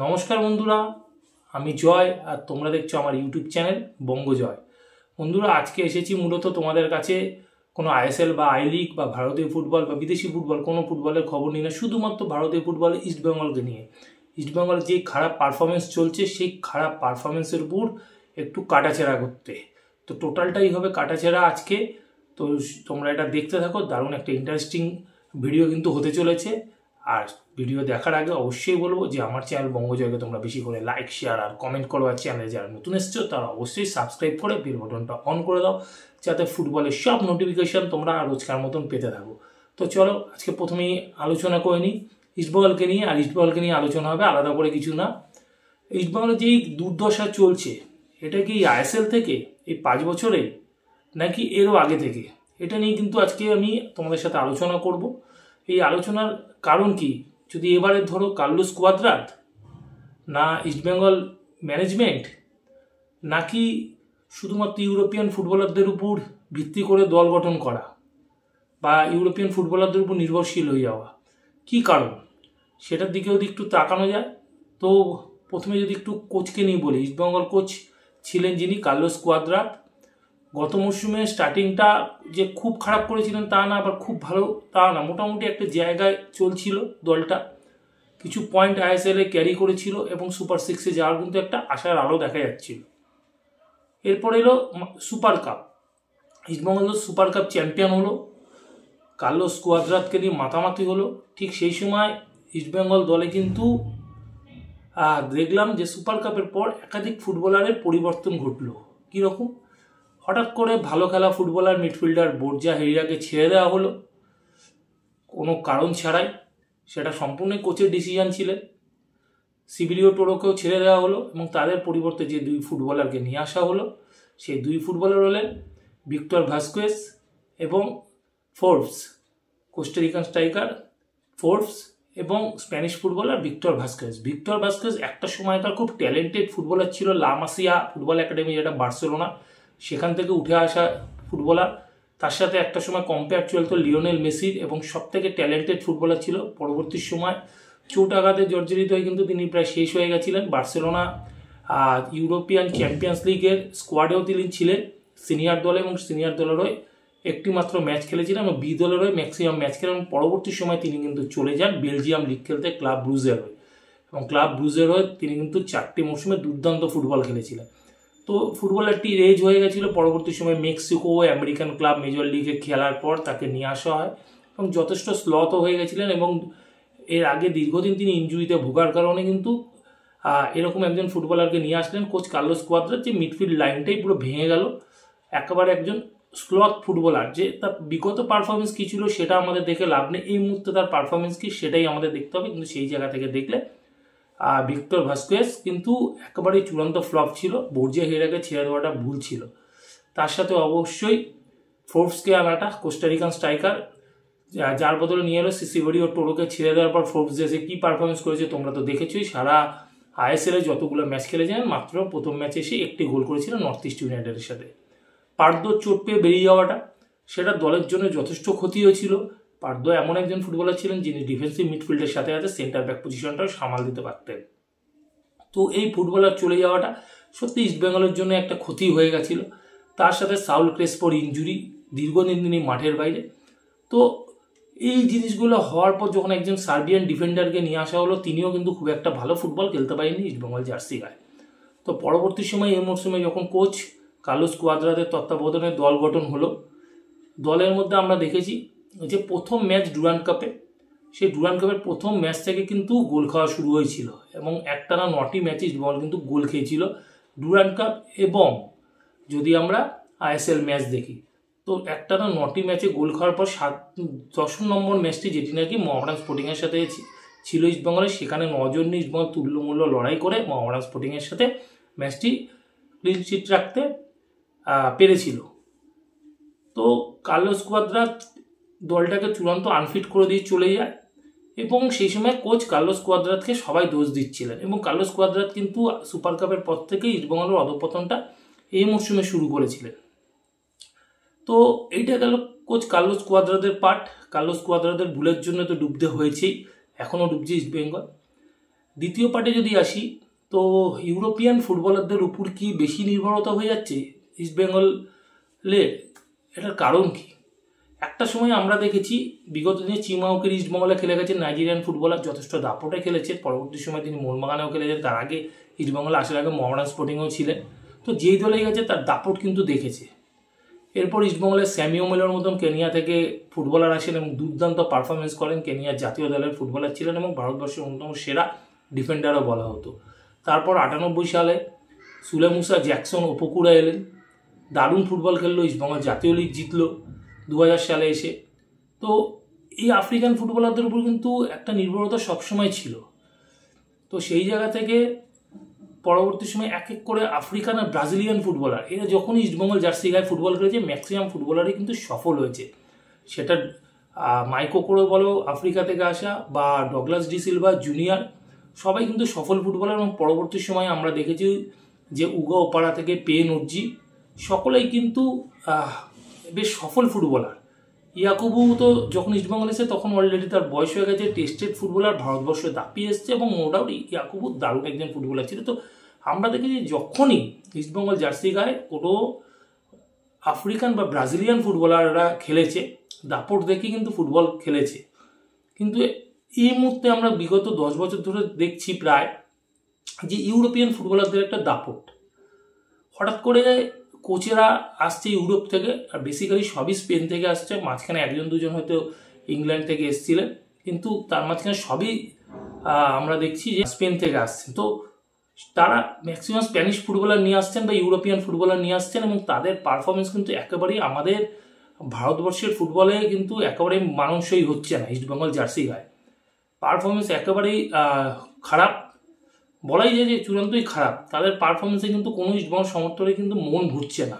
নমস্কার বন্ধুরা, আমি জয় আর তোমরা দেখছো আমার ইউটিউব চ্যানেল বঙ্গজয়। বন্ধুরা, আজকে এসেছি মূলত তোমাদের কাছে কোনো আইএসএল বা আই লিগ বা ভারতীয় ফুটবল বা বিদেশি ফুটবল কোনো ফুটবলের খবর নিয়ে না, শুধুমাত্র ভারতীয় ফুটবল ইস্টবেঙ্গলকে নিয়ে। ইস্টবেঙ্গল যে খারাপ পারফরমেন্স চলছে সেই খারাপ পারফরমেন্সের উপর একটু কাটাছেঁড়া করতে। তো টোটালটাই হবে কাটাছেঁড়া আজকে। তো তোমরা এটা দেখতে থাকো, দারুণ একটা ইন্টারেস্টিং ভিডিও কিন্তু হতে চলেছে। আর ভিডিও দেখার আগে অবশ্যই বলবো যে আমার চ্যানেল বঙ্গজয়কে তোমরা বেশি করে লাইক, শেয়ার আর কমেন্ট করো। আর চ্যানেলে যারা নতুন এসছো তারা অবশ্যই সাবস্ক্রাইব করে বেল বাটনটা অন করে দাও, যাতে ফুটবলের সব নোটিফিকেশন তোমরা রোজকার মতন পেতে থাকো। তো চলো আজকে প্রথমেই আলোচনা করে নিই ইস্টবেঙ্গলকে নিয়ে। আর ইস্টবেঙ্গলকে নিয়ে আলোচনা হবে, আলাদা করে কিছু না। ইস্টবেঙ্গলের যেই দুর্দশা চলছে, এটা কি আইএসএল থেকে এই 5 বছরে নাকি এরও আগে থেকে, এটা নিয়ে কিন্তু আজকে আমি তোমাদের সাথে আলোচনা করব। এই আলোচনার কারণ কি, যদি এবারে ধরো কার্লোস কোয়াদ্রাত, না ইস্টবেঙ্গল ম্যানেজমেন্ট, নাকি শুধুমাত্র ইউরোপিয়ান ফুটবলারদের উপর ভিত্তি করে দল গঠন করা বা ইউরোপিয়ান ফুটবলারদের উপর নির্ভরশীল হয়ে যাওয়া, কি কারণ সেটার দিকেও যদি একটু তাকানো যায়। তো প্রথমে যদি একটু কোচকে নিয়ে বলি, ইস্টবেঙ্গল কোচ ছিলেন যিনি কার্লোস কোয়াদ্রাত। গত মরশুমে স্টার্টিংটা যে খুব খারাপ করেছিলেন তা না, আবার খুব ভালো তা না, মোটামুটি একটা জায়গায় চলছিল দলটা। কিছু পয়েন্ট আইএসএলে ক্যারি করেছিল এবং সুপার সিক্সে যাওয়ার কিন্তু একটা আশার আলো দেখা যাচ্ছিল। এরপর এলো super cup, East Bengal super cup champion হলো, কার্লোস কোয়াদ্রাতকে নিয়ে মাতামাতি হলো। ঠিক সেই সময় ইস্টবেঙ্গল দলে কিন্তু দেখলাম যে সুপার কাপের পর একাধিক ফুটবলারের পরিবর্তন ঘটলো। কীরকম? হঠাৎ করে ভালো খেলা ফুটবলার মিডফিল্ডার বোর্জা হেরিয়াকে ছেড়ে দেওয়া হলো কোনো কারণ ছাড়াই, সেটা সম্পূর্ণ কোচের ডিসিশন ছিলেন। সিবিলিও টোরোকেও ছেড়ে দেওয়া হলো এবং তাদের পরিবর্তে যে 2 ফুটবলারকে নিয়ে আসা হলো, সেই 2 ফুটবলার হলেন ভিক্টর ভাস্কুয়েজ এবং ফোর্বস। কোস্টারিকান স্ট্রাইকার ফোর্বস এবং স্প্যানিশ ফুটবলার ভিক্টর ভাস্কুয়েজ। ভিক্টর ভাস্কুয়েজ একটা সময়কার খুব ট্যালেন্টেড ফুটবলার ছিল, লা মাসিয়া ফুটবল একাডেমি, যেটা বার্সেলোনা, সেখান থেকে উঠে আসা ফুটবলার। তার সাথে একটা সময় কম্পেয়ার চলতো লিওনেল মেসির, এবং সব থেকে ট্যালেন্টেড ফুটবলার ছিল। পরবর্তী সময় চোট আঘাতে জর্জরিত হয়ে কিন্তু তিনি প্রায় শেষ হয়ে গেছিলেন। বার্সেলোনা ইউরোপিয়ান চ্যাম্পিয়ন্স লিগের স্কোয়াডেও তিনি ছিলেন সিনিয়র দলে, এবং সিনিয়র দলের হয়ে একটি মাত্র ম্যাচ খেলেছিলেন এবং বি দলের হয়ে ম্যাক্সিমাম ম্যাচ খেলেন। পরবর্তী সময় তিনি কিন্তু চলে যান বেলজিয়াম লিগ খেলতে ক্লাব ব্রুজের হয়ে, এবং ক্লাব ব্রুজের হয়ে তিনি কিন্তু 4টি মৌসুমে দুর্দান্ত ফুটবল খেলেছিলেন। তো ফুটবলারটির এজ হয়ে গেছিলো। পরবর্তী সময় মেক্সিকো আমেরিকান ক্লাব মেজর লিগে খেলার পর তাকে নিয়ে আসা হয়, এবং যথেষ্ট স্লথও হয়ে গেছিলেন। এবং এর আগে দীর্ঘদিন তিনি ইনজুরিতে ভোগার কারণে কিন্তু এরকম একজন ফুটবলারকে নিয়ে আসলেন কোচ কার্লোস কোয়াদ্রাত, যে মিডফিল্ড লাইনটাই পুরো ভেঙে গেল। একেবারে একজন স্লথ ফুটবলার, যে তার বিগত পারফরমেন্স কী ছিল সেটা আমাদের দেখে লাভ নেই, এই মুহূর্তে তার পারফরমেন্স কী সেটাই আমাদের দেখতে হবে। কিন্তু সেই জায়গা থেকে দেখলে ভিক্টর ভাস্কুয়েজ কিন্তু একেবারেই চূড়ান্ত ফ্লপ ছিল। বোর্জা হেরাকে ছেড়ে দেওয়াটা ভুল ছিল। তার সাথে অবশ্যই ফোর্বসকে আনাটা, কোস্টারিকান স্ট্রাইকার, যার বদলে নিয়ে এলো সিসিলিও টোরোকে ছেড়ে দেওয়ার পর ফোর্বস যে কী পারফরমেন্স করেছে তোমরা তো দেখেছোই। সারা আইএসএলে যতগুলো ম্যাচ খেলেছেন মাত্র প্রথম ম্যাচে এসে একটি গোল করেছিলেন নর্থ ইস্ট ইউনাইটেডের সাথে। পার্দো চোট পেয়ে বেরিয়ে যাওয়াটা, সেটা দলের জন্য যথেষ্ট ক্ষতি হয়েছিল। পার্দো এমন একজন ফুটবলার ছিলেন যিনি ডিফেন্সিভ মিডফিল্ডের সাথে সাথে সেন্টার ব্যাক পজিশনটাও সামাল দিতে পারতেন। তো এই ফুটবলার চলে যাওয়াটা সত্যি ইস্টবেঙ্গলের জন্য একটা ক্ষতি হয়ে গেছিল। তার সাথে সাউল ক্রেসপোর ইনজুরি, দীর্ঘদিন তিনি মাঠের বাইরে। তো এই জিনিসগুলো হওয়ার পর যখন একজন সার্বিয়ান ডিফেন্ডারকে নিয়ে আসা হলো, তিনিও কিন্তু খুব একটা ভালো ফুটবল খেলতে পারেননি ইস্টবেঙ্গল জার্সি গায়ে। তো পরবর্তী সময় এই মরশুমে যখন কোচ কার্লোস কোয়াদ্রাতের তত্ত্বাবধানে দল গঠন হলো, দলের মধ্যে আমরা দেখেছি যে প্রথম ম্যাচ ডুরান্ড কাপে, সেই ডুরান্ড কাপের প্রথম ম্যাচ থেকে কিন্তু গোল খাওয়া শুরু হয়েছিল, এবং একটানা 9টি ম্যাচে ইস্টবেঙ্গল কিন্তু গোল খেয়েছিল ডুরান্ড কাপ। এবং যদি আমরা আইএসএল ম্যাচ দেখি, তো একটানা 9টি ম্যাচে গোল খাওয়ার পর 10 নম্বর ম্যাচটি, যেটি নাকি মোহামেডান স্পোর্টিংয়ের সাথে ছিল ইস্টবেঙ্গলের, সেখানে 9 জন নিয়ে ইস্টবেঙ্গল তুল্যমূল্য লড়াই করে মোহামেডান স্পোর্টিংয়ের সাথে ম্যাচটি ক্লিন শিট রাখতে পেরেছিল। তো কার্লোস কোয়াদ্রাত দলটাকে চূড়ান্ত আনফিট করে দিয়ে চলে যায়, এবং সেই সময় কোচ কার্লোস কোয়াদ্রাতকে সবাই দোষ দিচ্ছিলেন। এবং কার্লোস কোয়াদ্রাত কিন্তু সুপার কাপের পর থেকে ইস্টবেঙ্গলের অধঃপতনটা এই মরশুমে শুরু করেছিলেন। তো এইটা গেল কোচ কার্লোস কোয়াদ্রাতের পার্ট। কার্লোস কোয়াদ্রাতের ভুলের জন্য তো ডুবতে হয়েছেই, এখনও ডুবছে ইস্টবেঙ্গল। দ্বিতীয় পার্টে যদি আসি, তো ইউরোপিয়ান ফুটবলারদের উপর কি বেশি নির্ভরতা হয়ে যাচ্ছে ইস্টবেঙ্গলে? এটার কারণ কি? একটা সময় আমরা দেখেছি বিগত দিনে চিমাউকের ইস্টবেঙ্গলে খেলে গেছেন নাইজেরিয়ান ফুটবলার, যথেষ্ট দাপটে খেলেছেন। পরবর্তী সময় তিনি মোহনবাগানেও খেলেছেন, তার আগে ইস্টবেঙ্গলে আসার আগে মোহামেডান স্পোর্টিংয়েও ছিলেন। তো যেই দলে গেছে তার দাপট কিন্তু দেখেছে। এরপর ইস্টবেঙ্গলের স্যামিও মিলের মতন কেনিয়া থেকে ফুটবলার আসেন এবং দুর্দান্ত পারফরমেন্স করেন। কেনিয়ার জাতীয় দলের ফুটবলার ছিলেন এবং ভারতবর্ষের অন্যতম সেরা ডিফেন্ডারও বলা হতো। তারপর 98 সালে সুলেমুসা জ্যাকসন ওপকুরা এলেন, দারুণ ফুটবল খেললো, ইস্টবেঙ্গল জাতীয় লিগ জিতলো 2000 সালে এসে। তো এই আফ্রিকান ফুটবলারদের উপর কিন্তু একটা নির্ভরতা সবসময় ছিল। তো সেই জায়গা থেকে পরবর্তী সময় এক এক করে আফ্রিকান আর ব্রাজিলিয়ান ফুটবলার এরা যখনই ইস্টবেঙ্গল জার্সি গায়ে ফুটবল খেলেছে, ম্যাক্সিমাম ফুটবলারই কিন্তু সফল হয়েছে। সেটা মাইকো করে বলো আফ্রিকা থেকে আসা, বা ডগলাস ডি সিলভা জুনিয়র, সবাই কিন্তু সফল ফুটবলার। এবং পরবর্তী সময় আমরা দেখেছি যে উগা ওপাড়া থেকে পেন উজ্জি সকলেই কিন্তু বেশ সফল ফুটবলার। ইয়াকুবু তো যখন ইস্টবেঙ্গল এসে তখন অলরেডি তার বয়স হয়ে গেছে, টেস্টেড ফুটবলার ভারতবর্ষে দাপিয়ে এসছে এবং নো ডাউট ইয়াকুবু দারুণ একজন ফুটবলার ছিল। তো আমরা দেখেছি যখনই ইস্টবেঙ্গল জার্সি গায়ে কোনো আফ্রিকান বা ব্রাজিলিয়ান ফুটবলাররা খেলেছে, দাপট দেখে কিন্তু ফুটবল খেলেছে। কিন্তু এই মুহূর্তে আমরা বিগত 10 বছর ধরে দেখছি প্রায় যে ইউরোপিয়ান ফুটবলারদের একটা দাপট। হঠাৎ করে কোচেরা আসছে ইউরোপ থেকে, আর বেসিক্যালি সবই স্পেন থেকে আসছে। মাঝখানে 1-2 হয়তো ইংল্যান্ড থেকে এসেছিলেন, কিন্তু তার মাঝখানে সবই আমরা দেখছি যে স্পেন থেকে আসছেন। তো তারা ম্যাক্সিমাম স্প্যানিশ ফুটবলার নিয়ে আসছেন বা ইউরোপিয়ান ফুটবলার নিয়ে আসছেন এবং তাদের পারফরমেন্স কিন্তু একেবারেই আমাদের ভারতবর্ষের ফুটবলে কিন্তু একেবারেই মানানসই হচ্ছে না। ইস্টবেঙ্গল জার্সি গায়ে পারফরমেন্স একেবারেই খারাপ, বলাই যায় যে চূড়ান্তই খারাপ। তাদের পারফরমেন্সে কিন্তু কোনো ইস্টবেঙ্গল সমর্থকের কিন্তু মন ভুলছে না।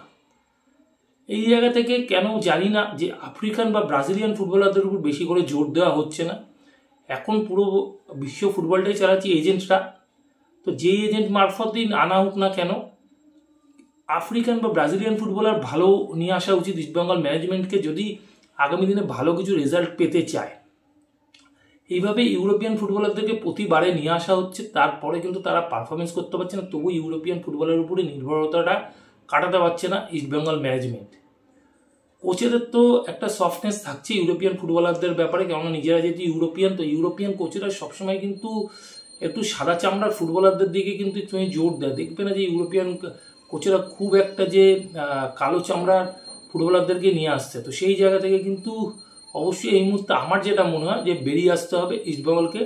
এই জায়গা থেকে কেন জানি না যে আফ্রিকান বা ব্রাজিলিয়ান ফুটবলারদের উপর বেশি করে জোর দেওয়া হচ্ছে না। এখন পুরো বিশ্ব ফুটবলটাই চালাচ্ছে এজেন্টরা। তো যে এজেন্ট মারফতই আনা হোক না কেন, আফ্রিকান বা ব্রাজিলিয়ান ফুটবলার ভালো নিয়ে আসা উচিত ইস্টবেঙ্গল ম্যানেজমেন্টকে, যদি আগামী দিনে ভালো কিছু রেজাল্ট পেতে চায়। এইভাবে ইউরোপিয়ান ফুটবলারদেরকে প্রতিবারে নিয়ে আসা হচ্ছে, তারপরে কিন্তু তারা পারফরমেন্স করতে পারছে না। তবু ইউরোপিয়ান ফুটবলের উপরে নির্ভরতাটা কাটাতে পারছে না ইস্টবেঙ্গল ম্যানেজমেন্ট। কোচেদের তো একটা সফটনেস থাকছে ইউরোপিয়ান ফুটবলারদের ব্যাপারে, কেননা নিজেরা যেহেতু ইউরোপিয়ান, তো ইউরোপিয়ান কোচেরা সবসময় কিন্তু একটু সাদা চামড়ার ফুটবলারদের দিকে কিন্তু তুমি জোর দেয়। দেখবে না যে ইউরোপিয়ান কোচেরা খুব একটা যে কালো চামড়ার ফুটবলারদেরকে নিয়ে আসছে। তো সেই জায়গা থেকে কিন্তু অবশ্যই এই মুহূর্তে আমার যেটা মনে হয় যে বেরিয়ে আসতে হবে ইস্টবেঙ্গলকে।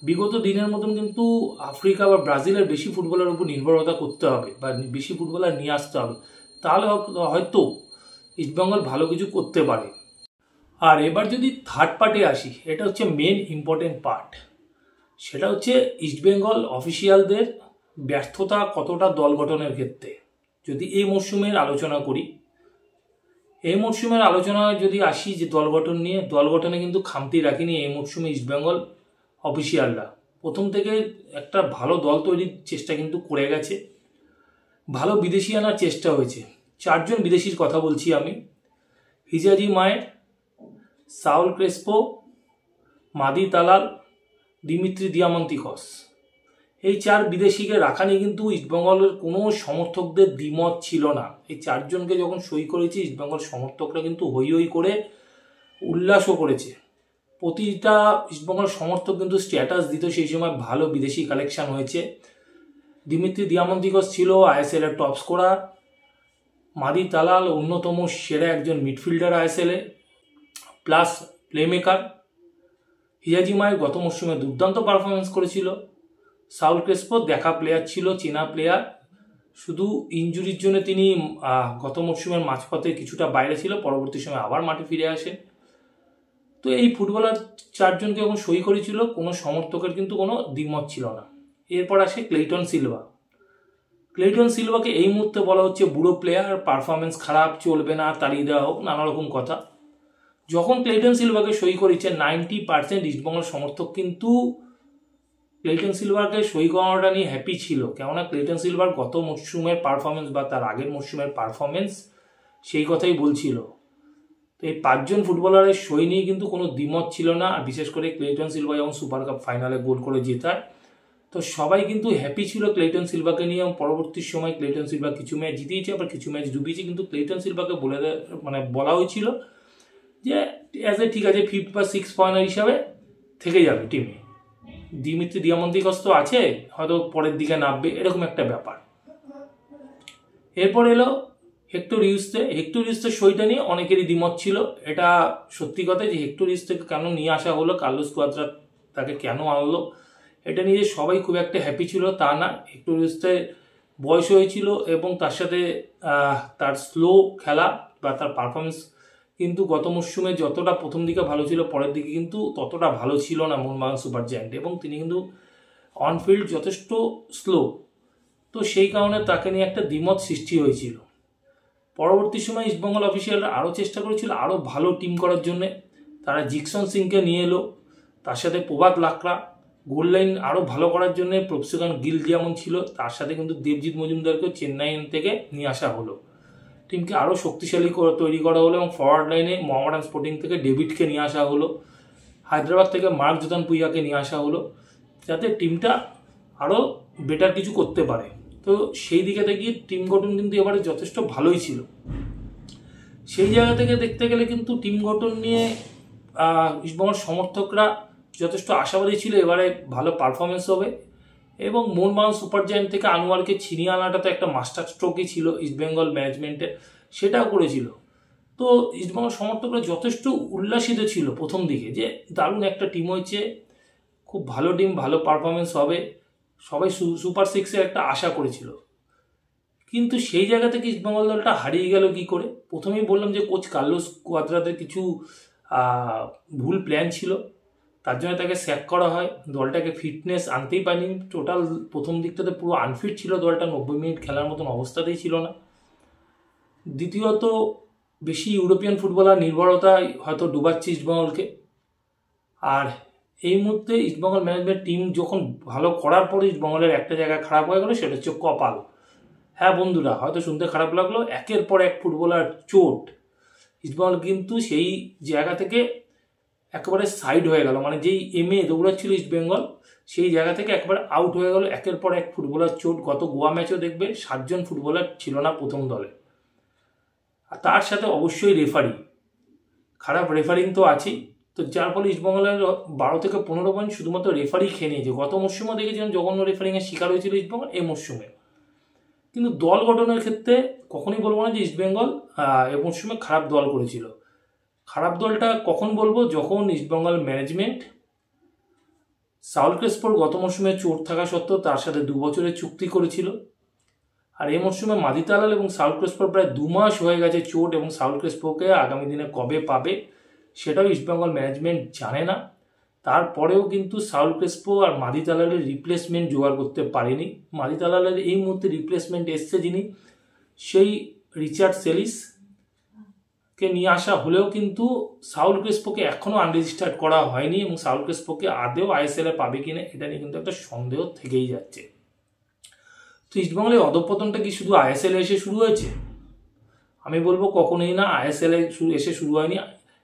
বিগত দিনের মতন কিন্তু আফ্রিকা বা ব্রাজিলের বেশি ফুটবলের উপর নির্ভরতা করতে হবে বা বেশি ফুটবলার নিয়ে আসতে হবে, তাহলে হয়তো ইস্টবেঙ্গল ভালো কিছু করতে পারে। আর এবার যদি থার্ড পার্টে আসি, এটা হচ্ছে মেন ইম্পর্টেন্ট পার্ট। সেটা হচ্ছে ইস্টবেঙ্গল অফিসিয়ালদের ব্যর্থতা কতটা দল গঠনের ক্ষেত্রে। যদি এই মরশুমের আলোচনা করি, এই মরশুমের আলোচনায় যদি আসি যে দল গঠন নিয়ে, দল গঠনে কিন্তু খামতি রাখিনি এই মরশুমে ইস্টবেঙ্গল অফিসিয়ালরা। প্রথম থেকে একটা ভালো দল তৈরির চেষ্টা কিন্তু করে গেছে, ভালো বিদেশি আনার চেষ্টা হয়েছে। 4 জন বিদেশির কথা বলছি আমি, হিজাজি মায়ের, সাউল ক্রেসপো, মাদি তালাল, দিমিত্রি দিয়ামন্তিকস, এই 4 বিদেশিকে রাখা নিয়ে কিন্তু ইস্টবেঙ্গলের কোনো সমর্থকদের দ্বিমত ছিল না। এই 4 জনকে যখন সই করেছে ইস্টবেঙ্গল সমর্থকরা কিন্তু হই হই করে উল্লাসও করেছে। প্রতিটা ইস্টবেঙ্গল সমর্থক কিন্তু স্ট্যাটাস দিত সেই সময় ভালো বিদেশি কালেকশন হয়েছে। দিমিত্রি দিয়ামন্তিকস ছিল আইএসএল এর টপ স্কোরার, মাদি তালাল অন্যতম সেরা একজন মিডফিল্ডার আইএসএল এ, প্লাস প্লেমেকার। হিজাজি মায়ের গত মরশুমে দুর্দান্ত পারফরমেন্স করেছিল। সাউল ক্রেসপো দেখা প্লেয়ার ছিল, চেনা প্লেয়ার, শুধু ইনজুরির জন্য তিনি গত মরশুমের মাঝপথে কিছুটা বাইরে ছিল, পরবর্তী সময় আবার মাঠে ফিরে আসেন। তো এই ফুটবলার 4 জনকে যখন সই করেছিল কোনো সমর্থকের কিন্তু কোনো দ্বিমত ছিল না। এরপর আসে ক্লেইটন সিলভা। ক্লেইটন সিলভাকে এই মুহূর্তে বলা হচ্ছে বুড়ো প্লেয়ার, পারফরমেন্স খারাপ, চলবে না, তাড়িয়ে দেওয়া হোক, নানা রকম কথা। যখন ক্লেইটন সিলভাকে সই করেছে 90% ইস্টবেঙ্গল সমর্থক কিন্তু ক্লেইটন সিলভারকে সই করানোটা নিয়ে হ্যাপি ছিল, কেননা ক্লেইটন সিলভার গত মরশুমের পারফরমেন্স বা তার আগের মরশুমের পারফরমেন্স সেই কথাই বলছিল। তো এই 5 জন ফুটবলারের সই নিয়ে কিন্তু কোনো দ্বিমত ছিল না। আর বিশেষ করে ক্লেইটন সিলভা যখন সুপার কাপ ফাইনালে গোল করে জেতায়, তো সবাই কিন্তু হ্যাপি ছিল ক্লেটন সিলভাকে নিয়ে, এবং পরবর্তী সময় ক্লেটন সিলভা কিছু ম্যাচ জিতিয়েছে, আবার কিছু ম্যাচ ডুবিয়েছে, কিন্তু ক্লেটন সিলভাকে বলা হয়েছিল যে ঠিক আছে 5th বা 6th পয়েন্টার হিসাবে থেকে যাবে টিমে। দিমিত্রি দিয়ামন্তিকস তো আছে, হয়তো পরের দিকে নামবে, এরকম একটা ব্যাপার। এরপর এলো হেক্টর ইউস্তের সইটা নিয়ে অনেকেরই দ্বিমত ছিল। এটা সত্যি কথা যে হেক্টর ইউস্তেকে কেন নিয়ে আসা হলো, কার্লোস কোয়াদ্রা তাকে কেন আনলো, এটা নিয়ে সবাই খুব একটা হ্যাপি ছিল তা না। হেক্টর ইউস্তের বয়স হয়েছিল এবং তার সাথে তার স্লো খেলা বা তার পারফরমেন্স কিন্তু গত মরশুমে যতটা প্রথম দিকে ভালো ছিল, পরের দিকে কিন্তু ততটা ভালো ছিল না মোহনবাগান সুপার জায়ান্ট, এবং তিনি কিন্তু অনফিল্ড যথেষ্ট স্লো। তো সেই কারণে তাকে নিয়ে একটা দ্বিমত সৃষ্টি হয়েছিল। পরবর্তী সময় ইস্টবেঙ্গল অফিসিয়ালরা আরও চেষ্টা করেছিল আরও ভালো টিম করার জন্যে। তারা জিকসন সিংকে নিয়ে এলো, তার সাথে প্রভাত লাকড়া, গোল লাইন আরও ভালো করার জন্য প্রফেসর গিল যেমন ছিল, তার সাথে কিন্তু দেবজিৎ মজুমদারকেও চেন্নাই থেকে নিয়ে আসা হলো। টিমকে আরও শক্তিশালী তৈরি করা হলো, এবং ফরওয়ার্ড লাইনে মোহামেডান স্পোর্টিং থেকে ডেভিডকে নিয়ে আসা হলো, হায়দ্রাবাদ থেকে মার্ক জোদান পুইয়াকে নিয়ে আসা হলো, যাতে টিমটা আরও বেটার কিছু করতে পারে। তো সেই দিকে থেকে টিম গঠন কিন্তু এবারে যথেষ্ট ভালোই ছিল। সেই জায়গা থেকে দেখতে গেলে কিন্তু টিম গঠন নিয়ে ইস্টবেঙ্গল সমর্থকরা যথেষ্ট আশাবাদী ছিল এবারে ভালো পারফরমেন্স হবে, এবং মোহনবাগান সুপার জায়ান্ট থেকে আনোয়ারকে ছিনিয়ে আনাটা তো একটা মাস্টার স্ট্রোকই ছিল ইস্টবেঙ্গল ম্যানেজমেন্টের, সেটাও করেছিল। তো ইস্টবেঙ্গল সমর্থকরা যথেষ্ট উল্লাসিত ছিল প্রথম দিকে যে দারুণ একটা টিম হয়েছে, খুব ভালো টিম, ভালো পারফরমেন্স হবে, সবাই সুপার সিক্সের একটা আশা করেছিল। কিন্তু সেই জায়গা থেকে ইস্টবেঙ্গল দলটা হারিয়ে গেল কি করে। প্রথমেই বললাম যে কোচ কার্লোস কোয়াদ্রাদের কিছু ভুল প্ল্যান ছিল, তার জন্য তাকে স্যাক করা হয়, দলটাকে ফিটনেস আনতেই পারেনি। টোটাল প্রথম দিকটাতে পুরো আনফিট ছিল দলটা, 90 মিনিট খেলার মতন অবস্থাতেই ছিল না। দ্বিতীয়ত বেশি ইউরোপিয়ান ফুটবলার নির্ভরতা হয়তো ডুবাচ্ছে ইস্টবেঙ্গলকে। আর এই মুহূর্তে ইস্টবেঙ্গল ম্যানেজমেন্ট টিম যখন ভালো করার পরে ইস্টবেঙ্গলের একটা জায়গায় খারাপ হয়ে গেল, সেটা হচ্ছে কপাল। হ্যাঁ বন্ধুরা, হয়তো শুনতে খারাপ লাগলো, একের পর এক ফুটবলার চোট, ইস্টবেঙ্গল কিন্তু সেই জায়গা থেকে একেবারে সাইড হয়ে গেল, মানে যেই দৌড়াচ্ছিল ইস্টবেঙ্গল সেই জায়গা থেকে একবারে আউট হয়ে গেল। একের পর এক ফুটবলার চোট, গত গোয়া ম্যাচেও দেখবে 7 জন ফুটবলার ছিল না প্রথম দলে। আর তার সাথে অবশ্যই রেফারি, খারাপ রেফারিং তো আছেই। তো যার ফলে ইস্টবেঙ্গলের 12 থেকে 15 পয়েন্ট শুধুমাত্র রেফারি খেয়ে নিয়েছে। গত মরশুমে দেখেছিলাম জঘন্য রেফারিংয়ের শিকার হয়েছিল ইস্টবেঙ্গল এই মরশুমে। কিন্তু দল গঠনের ক্ষেত্রে কখনই বলবো না যে ইস্টবেঙ্গল এ মরশুমে খারাপ দল করেছিল। খারাপ দলটা কখন বলবো, যখন ইস্টবেঙ্গল ম্যানেজমেন্ট সাউল ক্রেসপোর গত মরশুমে চোট থাকা সত্ত্বেও তার সাথে 2 বছরের চুক্তি করেছিল। আর এই মরশুমে মাদি তালাল এবং সাউল ক্রেসপোর প্রায় 2 মাস হয়ে গেছে চোট, এবং সাউল ক্রেসপোকে আগামী দিনে কবে পাবে সেটাও ইস্টবেঙ্গল ম্যানেজমেন্ট জানে না। তারপরেও কিন্তু সাউল ক্রেসপো আর মাদি তালালের রিপ্লেসমেন্ট জোগাড় করতে পারেনি। মাদি তালালের এই মুহূর্তে রিপ্লেসমেন্ট এসছে যিনি, সেই রিচার্ড সেলিসকে নিয়ে আসা হলেও কিন্তু সাউল ক্রেসপোকে এখনও আনরেজিস্টার্ড করা হয়নি, এবং সাউল ক্রেসপোকে আদেও আইএসএলে পাবে কিনা এটা নিয়ে কিন্তু একটা সন্দেহ থেকেই যাচ্ছে। তো ইস্টবেঙ্গলের অধঃপতনটা কি শুধু আইএসএলে এসে শুরু হয়েছে? আমি বলবো কখনোই না, আইএসএলে এসে শুরু হয়নি।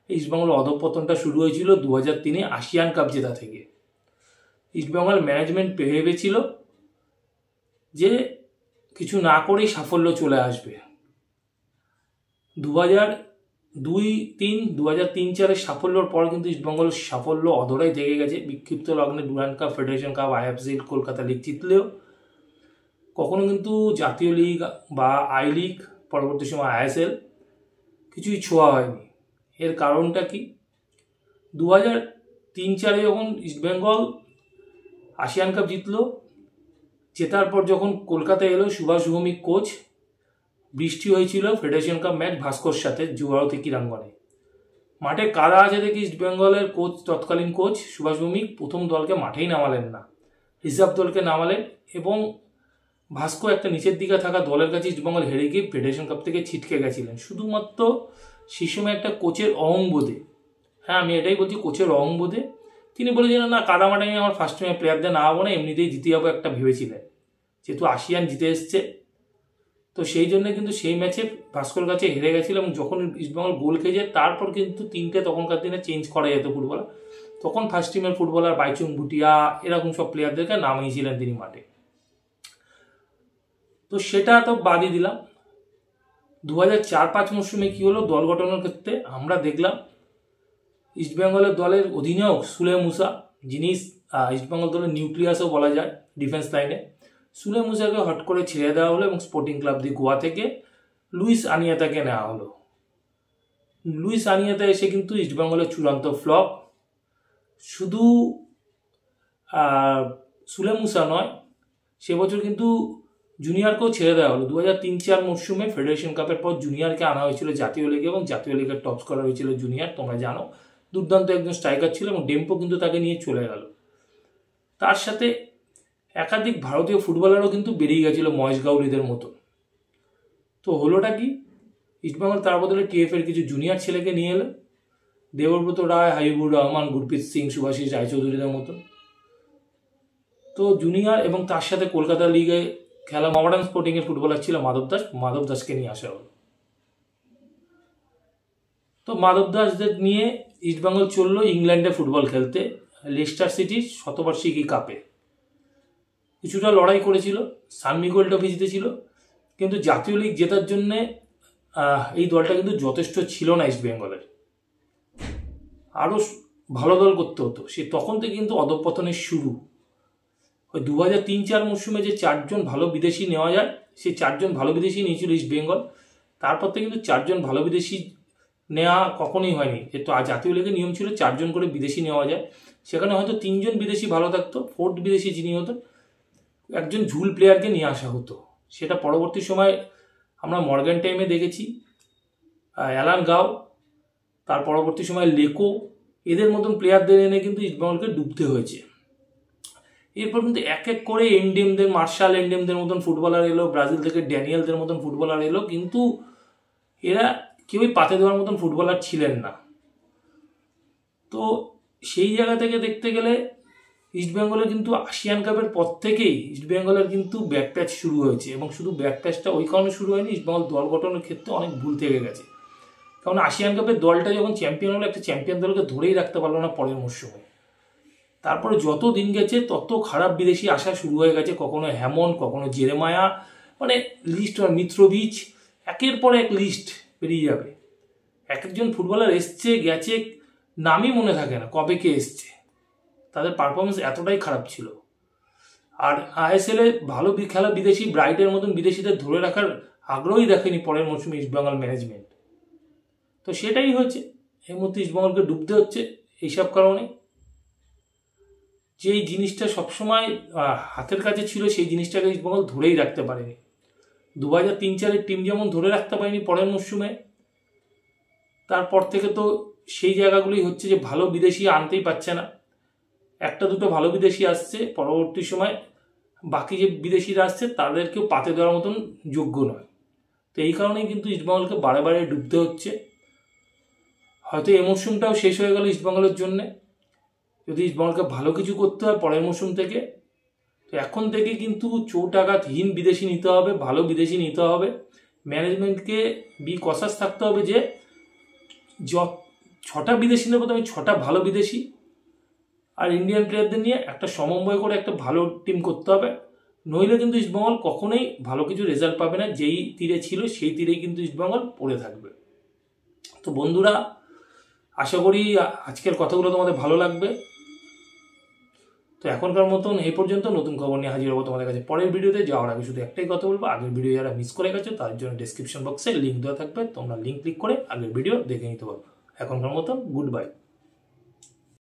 ইস্টবেঙ্গল অধঃপতনটা শুরু হয়েছিল 2003 এশিয়ান কাপ জেতা থেকে। ইস্টবেঙ্গল ম্যানেজমেন্ট ভেবেছিল যে কিছু না করেই সাফল্য চলে আসবে। 2003-4 সাফল্যর পর কিন্তু ইস্টবেঙ্গল সাফল্য অধরাই থেকে গেছে। বিক্ষিপ্ত লগ্নে Durand cup, federation cup, IFL, Kolkata league জিতলেও কখনো কিন্তু জাতীয় লিগ বা আই লিগ, পরবর্তী সময় আইএসএল কিছুই ছোঁয়া হয়নি। এর কারণটা কি? 2003-4 যখন ইস্টবেঙ্গল এশিয়ান কাপ জিতলো, জেতার পর যখন কলকাতায় এলো সুভাষ ভৌমিক কোচ, বৃষ্টি হয়েছিল ফেডারেশন কাপ ম্যাচ ভাস্কর সাথে জুয়ারতি ক্রীড়াঙ্গনে। মাঠে কারা আছে দেখি ইস্টবেঙ্গলের কোচ, তৎকালীন কোচ সুভাষ ভৌমিক প্রথম দলকে মাঠেই নামালেন না, রিজার্ভ দলকে নামালেন, এবং ভাস্কর একটা নিচের দিকে থাকা দলের কাছে ইস্টবেঙ্গল হেরে গিয়ে ফেডারেশন কাপ থেকে ছিটকে গেছিলেন শুধুমাত্র সেই সময় একটা কোচের অহংবোধে। হ্যাঁ, আমি এটাই বলছি, কোচের অহংবোধে তিনি বলেছিলেন না কাদামাটা নিয়ে আমার ফার্স্ট টাইমে প্লেয়ারদের না হবো না, এমনিতেই জিতে যাবো একটা ভেবেছিলেন, যেহেতু আসিয়ান জিতে এসছে। তো সেই জন্য কিন্তু সেই ম্যাচে ভাস্কর কাছে হেরে গেছিল, এবং যখন ইস্টবেঙ্গল গোল খেয়ে যায় তারপর কিন্তু 3টে তখনকার দিনে চেঞ্জ করা যেত ফুটবলার, তখন ফার্স্ট টিমের ফুটবলার বাইচুং ভুটিয়া এরকম সব প্লেয়ারদেরকে নামিয়েছিলেন তিনি মাঠে। তো সেটা তো বাদই দিলাম। 2004-05 মরশুমে কি হলো দল গঠনের ক্ষেত্রে আমরা দেখলাম ইস্টবেঙ্গলের দলের অধিনায়ক সুলে মুসা, যিনি ইস্টবেঙ্গল দলের নিউক্লিয়াসও বলা যায় ডিফেন্স লাইনে, সুলে মুসাকে হট করে ছেড়ে দেওয়া হলো এবং স্পোর্টিং ক্লাব দি গোয়া থেকে লুইস আনিয়েতাকে নেওয়া হলো। লুইস আনিয়েতা এসে কিন্তু ইস্টবেঙ্গলের চূড়ান্ত ফ্লপ। শুধু সুলে মুসা নয়, সে বছর কিন্তু জুনিয়রকেও ছেড়ে দেওয়া হলো। 2003-04 মরশুমে ফেডারেশন কাপের পর জুনিয়রকে আনা হয়েছিল জাতীয় লিগে এবং জাতীয় লিগের টপ স্কোরার হয়েছিল জুনিয়র, তোমরা জানো। দুর্দান্ত একজন স্ট্রাইকার ছিল এবং ডেম্পো কিন্তু তাকে নিয়ে চলে গেল। তার সাথে একাধিক ভারতীয় ফুটবলারও কিন্তু বেরিয়ে গেছিল মহেশ গাউলিদের মতো। তো হলোটা কি, ইস্টবেঙ্গল তার বদলে টিএফের কিছু জুনিয়র ছেলেকে নিয়ে এলো, দেবব্রত রায়, হাবিবুর রহমান, গুরপ্রীত সিং, সুভাষিস রায়চৌধুরীদের মতো। তো জুনিয়র এবং তার সাথে কলকাতা লিগে খেলা মডার্ন স্পোর্টিংয়ের ফুটবলার ছিল মাধব দাসকে নিয়ে আসা হলো। তো মাধব দাসদের নিয়ে ইস্টবেঙ্গল চললো ইংল্যান্ডে ফুটবল খেলতে, লেস্টার সিটির শতবার্ষিকী কাপে। কিছুটা লড়াই করেছিল, সান মিগুয়েল ট্রফি জিতেছিল, কিন্তু জাতীয় লিগ জেতার জন্যে এই দলটা কিন্তু যথেষ্ট ছিল না ইস্টবেঙ্গলের। আরও ভালো দল করতে হতো। সে তখন থেকে কিন্তু অধঃপতনের শুরু। ওই 2003-04 মরশুমে যে 4 জন ভালো বিদেশি নেওয়া যায়, সেই 4 জন ভালো বিদেশি নিয়েছিল ইস্টবেঙ্গল। তারপর থেকে কিন্তু 4 জন ভালো বিদেশি নেওয়া কখনোই হয়নি। তো জাতীয় লিগের নিয়ম ছিল 4 জন করে বিদেশি নেওয়া যায়। সেখানে হয়তো 3 জন বিদেশি ভালো থাকতো, 4th বিদেশি যিনি হতো একজন ঝুল প্লেয়ারকে নিয়ে আসা হতো। সেটা পরবর্তী সময় আমরা মর্গ্যান টাইমে দেখেছি, অ্যালান গাও, তার পরবর্তী সময় লেকো, এদের মতন প্লেয়ারদের এনে কিন্তু ইস্টবেঙ্গলকে ডুবতে হয়েছে। এরপর কিন্তু এক এক করে এনডেমদের, মার্শাল এনডেমদের মতন ফুটবলার এলো, ব্রাজিল থেকে ড্যানিয়েলদের মতন ফুটবলার এলো, কিন্তু এরা কেউই পাতে দেওয়ার মতন ফুটবলার ছিলেন না। তো সেই জায়গা থেকে দেখতে গেলে ইস্টবেঙ্গলের কিন্তু আসিয়ান কাপের পর থেকেই ইস্টবেঙ্গলের কিন্তু ব্যাকপ্যাচ শুরু হয়েছে, এবং শুধু ব্যাকপ্যাচটা ওই কারণে শুরু হয়নি, ইস্টবেঙ্গল দল গঠনের ক্ষেত্রে অনেক ভুল থেকে গেছে। কারণ আসিয়ান কাপের দলটা যখন চ্যাম্পিয়ন হলো, একটা চ্যাম্পিয়ন দলকে ধরেই রাখতে পারলো না পরের মরশুমে। তারপরে যত দিন গেছে তত খারাপ বিদেশি আসা শুরু হয়ে গেছে, কখনো হ্যামন, কখনো জেরেমায়া, মানে লিস্ট মিত্রোভিচ, একের পর এক লিস্ট বেরিয়ে যাবে। এক একজন ফুটবলার এসছে গেছে, নামই মনে থাকে না কবে কে এসছে। তাদের পারফরমেন্স এতটাই খারাপ ছিল। আর আইএসএল এ ভালো খেলা বিদেশি, ব্রাইটের মতন বিদেশিদের ধরে রাখার আগ্রহই দেখেনি পরের মরশুমে ইস্টবেঙ্গল ম্যানেজমেন্ট। তো সেটাই হয়েছে, এই মুহূর্তে ইস্টবেঙ্গলকে ডুবতে হচ্ছে এইসব কারণে। যেই জিনিসটা সবসময় হাতের কাছে ছিল, সেই জিনিসটাকে ইস্টবেঙ্গল ধরেই রাখতে পারেনি। 2003-04 টিম যেমন ধরে রাখতে পারেনি পরের মরশুমে, তারপর থেকে তো সেই জায়গাগুলোই হচ্ছে যে ভালো বিদেশি আনতেই পারছে না। একটা দুটো ভালো বিদেশি আসছে, পরবর্তী সময় বাকি যে বিদেশিরা আসছে তাদেরকেও পাতে দেওয়ার মতন যোগ্য নয়। তো এই কারণেই কিন্তু ইস্টবেঙ্গলকে বারে বারে ডুবতে হচ্ছে। হয়তো এই মরশুমটাও শেষ হয়ে গেল ইস্টবেঙ্গলের জন্যে। যদি ইস্টবেঙ্গলকে ভালো কিছু করতে হয় পরের মরশুম থেকে, তো এখন থেকে কিন্তু চৌটাঘাতহীন বিদেশি নিতে হবে, ভালো বিদেশি নিতে হবে। ম্যানেজমেন্টকে কসাস থাকতে হবে যে 6টা বিদেশি নেবো, তবে 6টা ভালো বিদেশি আর ইন্ডিয়ান প্লেয়ারদের নিয়ে একটা সমন্বয় করে একটা ভালো টিম করতে হবে। নইলে কিন্তু ইস্টবেঙ্গল কখনোই ভালো কিছু রেজাল্ট পাবে না। যেই তীরে ছিল সেই তীরেই কিন্তু ইস্টবেঙ্গল পড়ে থাকবে। তো বন্ধুরা, আশা করি আজকের কথাগুলো তোমাদের ভালো লাগবে। তো এখনকার মতন এই পর্যন্ত। নতুন খবর নিয়ে হাজির হবো তোমাদের কাছে পরের ভিডিওতে। যাওয়ার আগে শুধু একটাই কথা বলবো, আগের ভিডিও যারা মিস করে গেছো তাদের জন্য ডেসক্রিপশন বক্সে লিঙ্ক দেওয়া থাকবে, তোমরা লিঙ্ক ক্লিক করে আগের ভিডিও দেখে নিতে পারবে। এখনকার মতন গুড বাই।